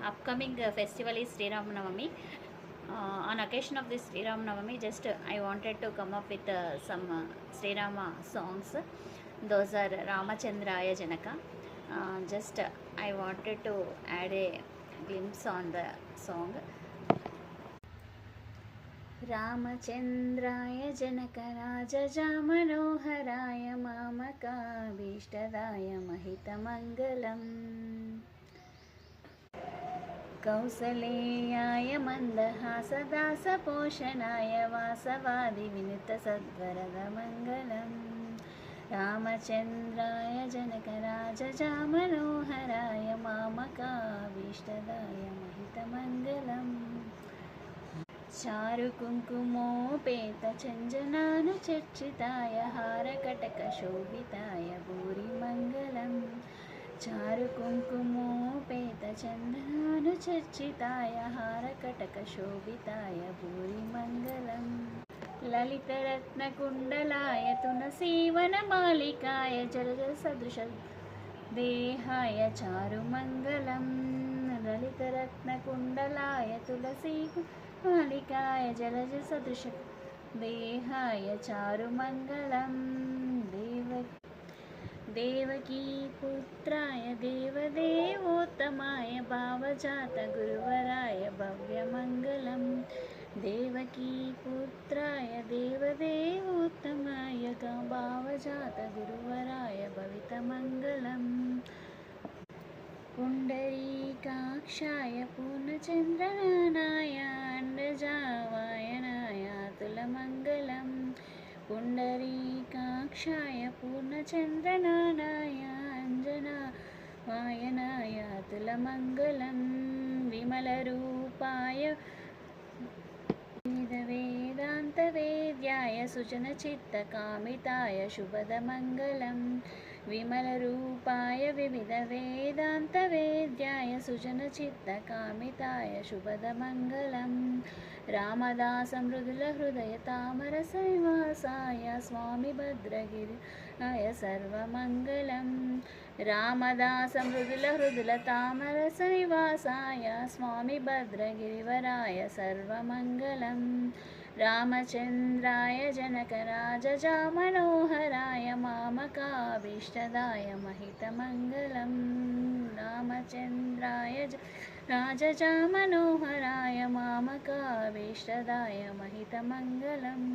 Upcoming festival is Sri Ram Navami. On occasion of this Sri Ram Navami, just I wanted to come up with some Sri Rama songs. Those are Ramachandraya Janaka. Just I wanted to add a glimpse on the song. रामचन्द्राय जनकराजजामनोहराय मामकाभीष्टदाय महितमङ्गलम् कौसलेयाय मन्दहासदासपोषणाय वासवादिविनुतसद्वरदमङ्गलम् रामचन्द्राय जनकराजजामनोहराय मामकाभीष्टदाय महितमङ्गलम् चारुकुङ्कुमोपेतचञ्जनानुचर्चिताय हारकटकशोभिताय भूरिमङ्गलम् चारुकुङ्कुमोपेतचन्दनानुचर्चिताय हारकटकशोभिताय भूरिमङ्गलम् ललितरत्नकुण्डलाय तुलसीवनमालिकाय जलजसदृशदेहाय चारुमङ्गलम् ललितरत्नकुण्डलाय तुलसीमालिकाय जलजसदृशदेहाय चारुमङ्गलम् देवकीपुत्राय देवदेवोत्तमाय भावजातगुरुवराय भव्यमङ्गलम् देवकीपुत्राय देवदेवोत्तमाय भावजातगुरुवराय भवितमङ्गलम् पुण्डरीकाक्षाय पूर्णचन्द्रनयनाय अण्डजावायनाय अतुलमङ्गलम् पुण्डरीकाक्षाय पूर्णचन्द्रनयनाय अञ्जनावायनाय अतुलमङ्गलम् विमलरूपाय वेदान्तवेद्याय सुजनचित्तकामिताय शुभदमङ्गलम् विमलरूपाय विविधवेदान्तवेद्याय सुजनचित्तकामिताय शुभदमङ्गलम् रामदासमृदुलहृदयतामरसनिवासाय Swami भद्रगिराय सर्वमङ्गलम् रामदासमृदुलहृदुलतामरसनिवासाय Swami भद्रगिरिवराय सर्वमङ्गलम् रामचन्द्राय जनकराजजामनोहराय मामकाभीष्टदाय महितमङ्गलम् रामचन्द्राय राजजामनोहराय मामकाभीष्टदाय महितमङ्गलम्।